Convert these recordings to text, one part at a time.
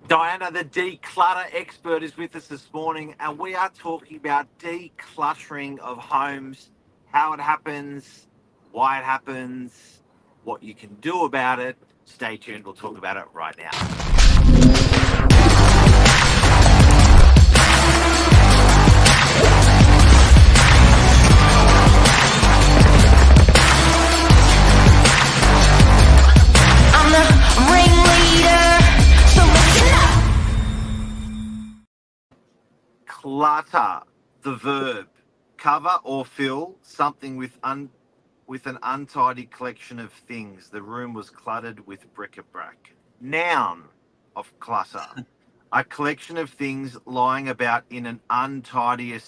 Diana, the declutter expert, is with us this morning, and we are talking about decluttering of homes, how it happens, why it happens, what you can do about it. Stay tuned, we'll talk about it right now. I'm the ringleader, so listen up. Clutter, the verb, cover or fill something with an untidy collection of things. The room was cluttered with bric-a-brac. Noun of clutter, a collection of things lying about in an untidy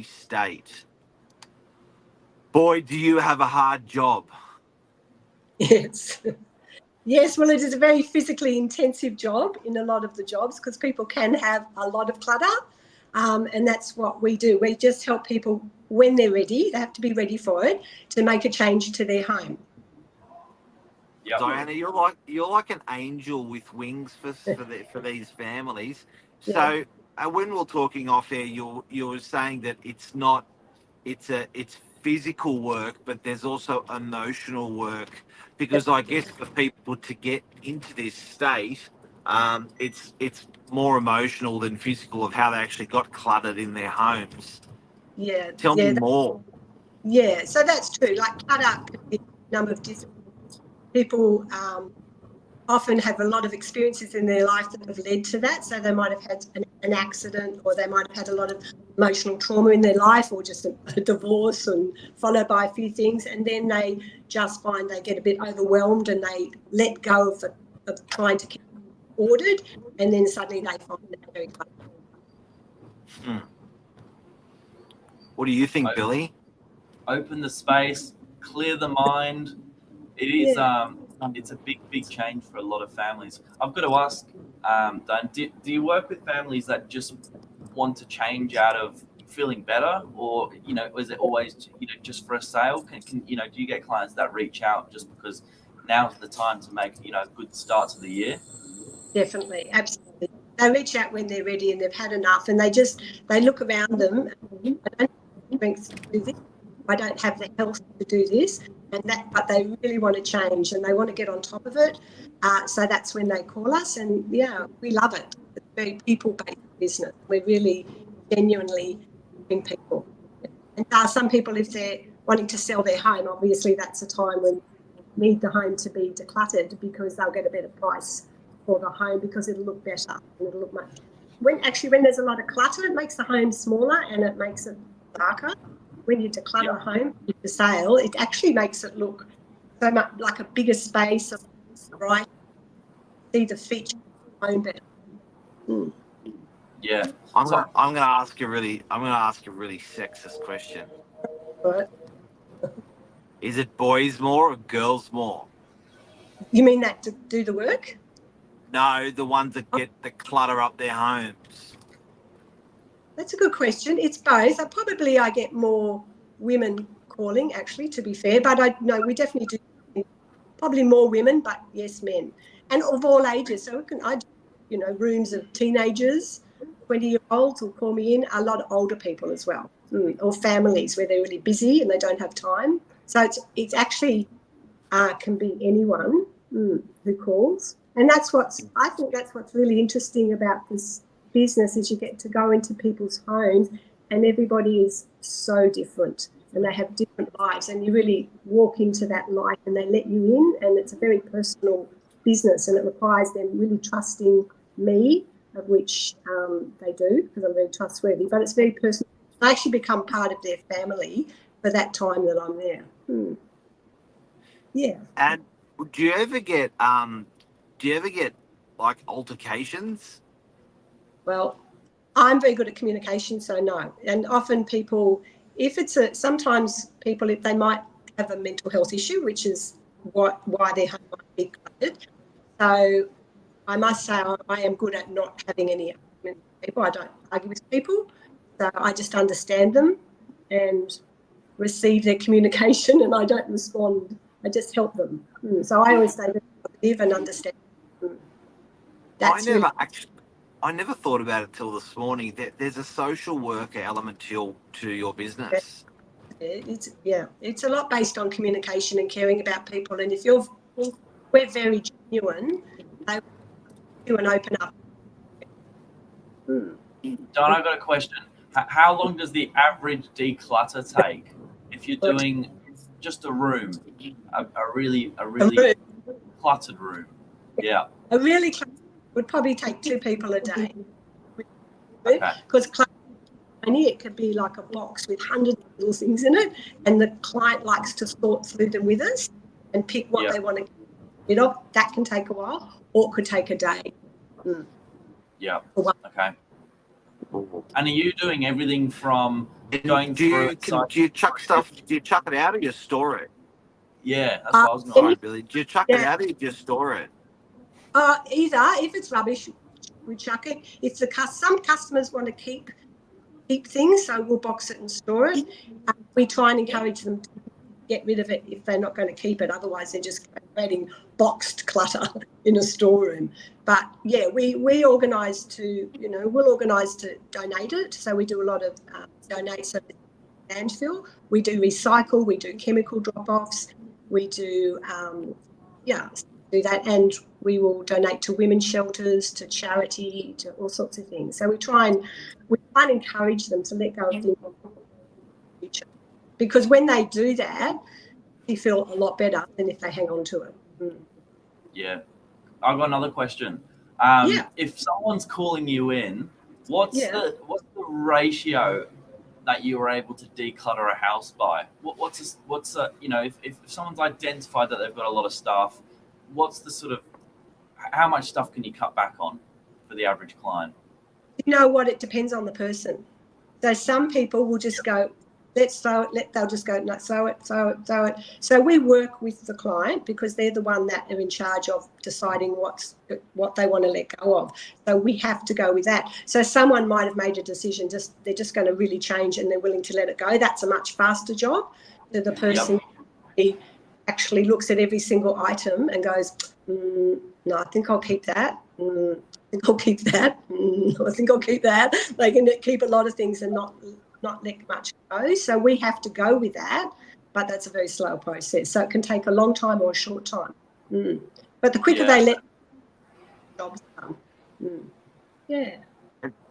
state. Boy, do you have a hard job. Yes. Yes, well, it is a very physically intensive job in a lot of the jobs because people can have a lot of clutter, and that's what we do. We just help people when they're ready, they have to be ready for it, to make a change to their home. Yep. Diana, you're like an angel with wings for these families. So when we're talking off air, you were saying that it's physical work, but there's also emotional work, because I guess for people to get into this state, it's more emotional than physical of how they actually got cluttered in their homes. Yeah. Tell me more. Yeah, so that's true. Like clutter can be a number of different people. Often have a lot of experiences in their life that have led to that. So they might have had an accident, or they might have had a lot of emotional trauma in their life, or just a divorce and followed by a few things. And then they just find they get a bit overwhelmed and they let go of trying to keep ordered. And then suddenly they find that very cluttered. What do you think, Billy? Open the space, clear the mind. It is it's a big change for a lot of families. I've got to ask, Dan, do you work with families that just want to change out of feeling better, or is it always just for a sale? Can do you get clients that reach out just because now's the time to make a good start to the year? Definitely, absolutely. They reach out when they're ready and they've had enough, and they look around them. I don't have the strength to do this. I don't have the health to do this, but they really want to change and they want to get on top of it. So that's when they call us, and we love it. It's a very people-based business. We're really genuinely helping people. And some people, if they're wanting to sell their home, obviously that's a time when they need the home to be decluttered, because they'll get a better price for the home, because it'll look better and it'll look much. When there's a lot of clutter, it makes the home smaller and it makes it darker. When you declutter a home for sale, it actually makes it look so much like a bigger space, right? See the feature of the home better. Yeah. I'm gonna ask a really sexist question. What? Is it boys more or girls more? You mean that to do the work? No, the ones that get the clutter up their homes. That's a good question. It's both. I get more women calling, actually, to be fair, but we definitely do. Probably more women, but yes, men, and of all ages. So I do, rooms of teenagers, 20-year-olds will call me in. A lot of older people as well, or families where they're really busy and they don't have time. So it's actually can be anyone who calls, and I think that's what's really interesting about this business, is you get to go into people's homes and everybody is so different and they have different lives, and you really walk into that life and they let you in, and it's a very personal business, and it requires them really trusting me, of which they do, because I'm very trustworthy, but it's very personal. I actually become part of their family for that time that I'm there. Yeah. And do you ever get like altercations? Well, I'm very good at communication, so no. And often people, sometimes people, if they might have a mental health issue, which is why their home might be cluttered. So I must say I am good at not having any arguments with people. I don't argue with people. So I just understand them and receive their communication, and I don't respond. I just help them. So I always stay very positive and understand. That's really I never thought about it till this morning. There's a social worker element to your business. it's a lot based on communication and caring about people. And if we're very genuine, they will do and open up. Don, I've got a question. How long does the average declutter take if you're doing just a room, a really cluttered room? Yeah. A really would probably take 2 people a day. Okay. Because it could be like a box with hundreds of little things in it, and the client likes to sort through them with us and pick what they want to get rid of. That can take a while, or it could take a day. Yeah. Okay. And are you doing everything from going through? Do you chuck stuff? Do you chuck it out or you store it? Yeah, that's what I was going to Sorry, Billy. Do you chuck it out or you just store it? Either. If it's rubbish, we chuck it. If some customers want to keep things, so we'll box it and store it. We try and encourage them to get rid of it if they're not going to keep it. Otherwise, they're just creating boxed clutter in a storeroom. But yeah, we organise to, we'll organise to donate it. So we do a lot of donate, so landfill. We do recycle. We do chemical drop-offs. We do, do that, and we will donate to women's shelters, to charity, to all sorts of things. So we try and encourage them to let go of things in the future, because when they do that, they feel a lot better than if they hang on to it. Yeah, I've got another question. If someone's calling you in, what's the ratio that you were able to declutter a house by? If someone's identified that they've got a lot of stuff, what's the sort of, how much stuff can you cut back on for the average client? You know what? It depends on the person. So some people will just go, let's throw it. They'll just go, no, throw it. So we work with the client because they're the one that are in charge of deciding what they want to let go of. So we have to go with that. So someone might have made a decision, they're just going to really change and they're willing to let it go. That's a much faster job than the person who actually looks at every single item and goes, no, I think I'll keep that. I think I'll keep that. I think I'll keep that. They can keep a lot of things and not let much go. So we have to go with that, but that's a very slow process. So it can take a long time or a short time. But the quicker they let jobs done. Yeah.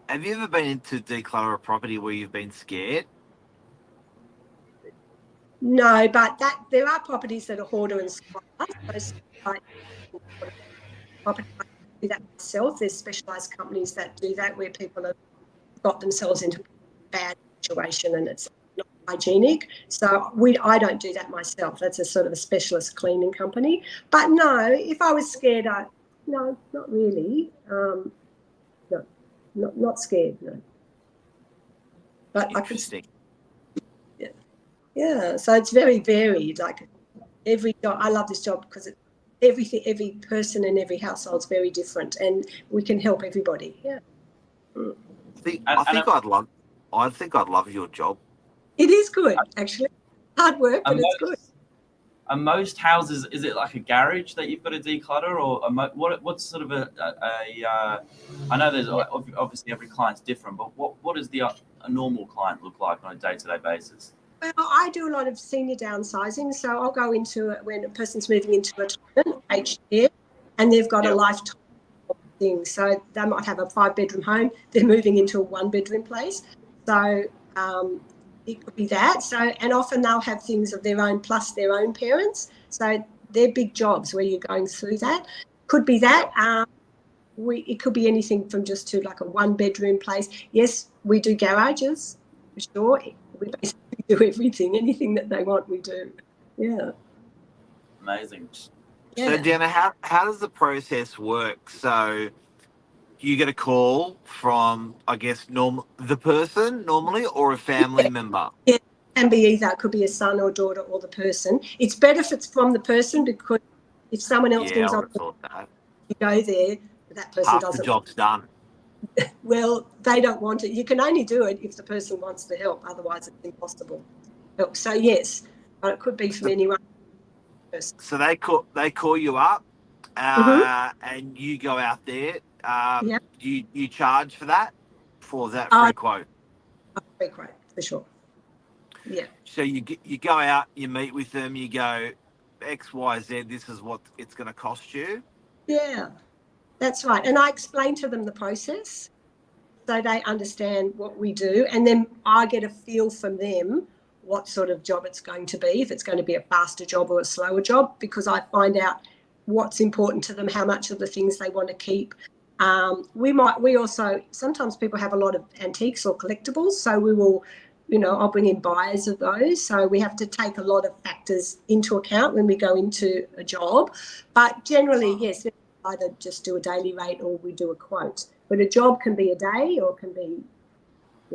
Have you ever been into declutter a property where you've been scared? No, but there are properties that are hoarder and squatter. Property, I do that myself. There's specialised companies that do that where people have got themselves into a bad situation and it's not hygienic. So I don't do that myself. That's a sort of a specialist cleaning company. But no, if I was scared, no, not really. No, not scared. No. But Interesting. Yeah. So it's very varied. Like every job, I love this job because every person in every household is very different, and we can help everybody. Yeah. I think I'd love your job. It is good, actually. Hard work, but it's good. Are most houses, is it like a garage that you've got to declutter, or what's sort of I know there's obviously every client's different, but what does a normal client look like on a day-to-day basis? Well, I do a lot of senior downsizing, so I'll go into it when a person's moving into retirement, aged care, and they've got a lifetime thing. So they might have a 5-bedroom home, they're moving into a 1-bedroom place. So it could be that. So, and often they'll have things of their own plus their own parents. So they're big jobs where you're going through that. Could be that. It could be anything from just to like a 1-bedroom place. Yes, we do garages, for sure. We basically do everything. Anything that they want, we do. Yeah. Amazing. Yeah. So, Deanna, how does the process work? So you get a call from, I guess, the person normally, or a family member? Yeah, it can be either. It could be a son or daughter or the person. It's better if it's from the person, because if someone else brings on, you go there, but that person doesn't. Half the job's done. Well, they don't want it. You can only do it if the person wants the help. Otherwise, it's impossible. So yes, but it could be from anyone. So they call you up, and you go out there. Yeah. You charge for that free quote. Free quote for sure. Yeah. So you go out, you meet with them, you go X, Y, Z. This is what it's going to cost you. Yeah, that's right. And I explain to them the process so they understand what we do, and then I get a feel from them what sort of job it's going to be, if it's going to be a faster job or a slower job, because I find out what's important to them, how much of the things they want to keep. We also, sometimes people have a lot of antiques or collectibles, so we will, I'll bring in buyers of those. So we have to take a lot of factors into account when we go into a job. But generally, yes, we either just do a daily rate or we do a quote. But a job can be a day or it can be,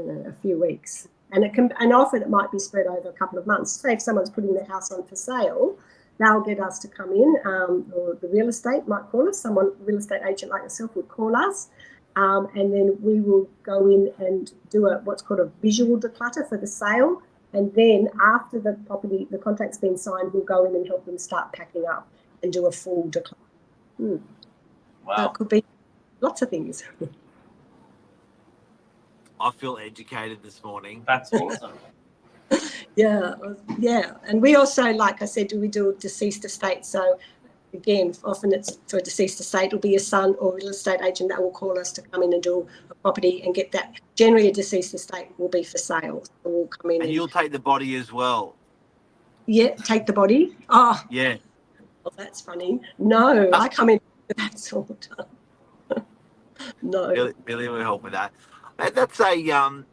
a few weeks. And often it might be spread over a couple of months. Say if someone's putting their house on for sale, they'll get us to come in, or the real estate might call us. Real estate agent like yourself would call us, and then we will go in and do what's called a visual declutter for the sale. And then after the contract's been signed, we'll go in and help them start packing up and do a full declutter. Wow. So it could be lots of things. I feel educated this morning. That's awesome. Yeah. And we also, like I said, we do a deceased estate. So again, often it's for a deceased estate, it'll be a son or real estate agent that will call us to come in and do a property and get that. Generally, a deceased estate will be for sale. So we'll come in And you'll take the body as well. Yeah, take the body. Oh, yeah. Well, that's funny. No, I come in with that sort. No. Billy will help with that. That's a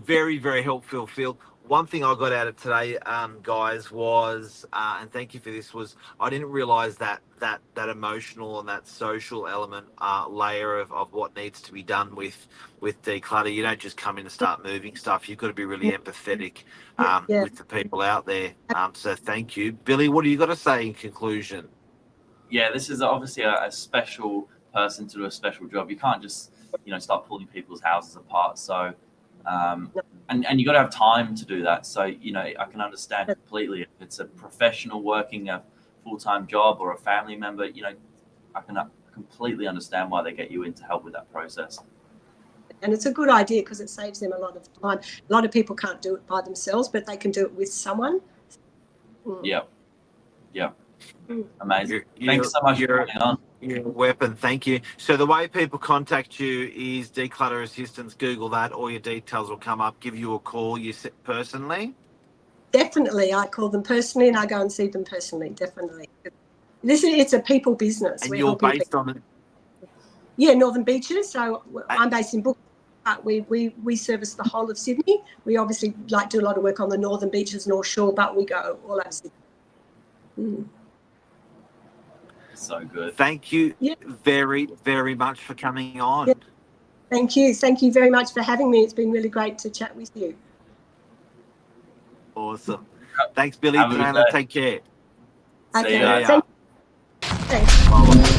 very, very helpful field. One thing I got out of today, guys, was, and thank you for this, was I didn't realise that emotional and that social element layer of what needs to be done with declutter. You don't just come in and start moving stuff. You've got to be really empathetic with the people out there. So thank you. Billy, what do you got to say in conclusion? Yeah, this is obviously a special person to do a special job. You can't just start pulling people's houses apart. So and you got to have time to do that. So I can understand completely if it's a professional working a full-time job or a family member. I can completely understand why they get you in to help with that process. And it's a good idea because it saves them a lot of time. A lot of people can't do it by themselves, but they can do it with someone. Yeah. Amazing. Thanks so much for coming on. You're a weapon. Thank you. So the way people contact you is Declutter Assistance. Google that. All your details will come up. Give you a call. You sit personally? Definitely. I call them personally and I go and see them personally. Definitely. It's a people business. And you're based on it? Yeah, Northern Beaches. So I'm based in Brookvale. But we service the whole of Sydney. We obviously do a lot of work on the Northern Beaches, North Shore, but we go all over Sydney. So good. Thank you very, very much for coming on. Yeah. Thank you. Thank you very much for having me. It's been really great to chat with you. Awesome. Thanks, Billy. Take care. Okay. See ya. Thanks.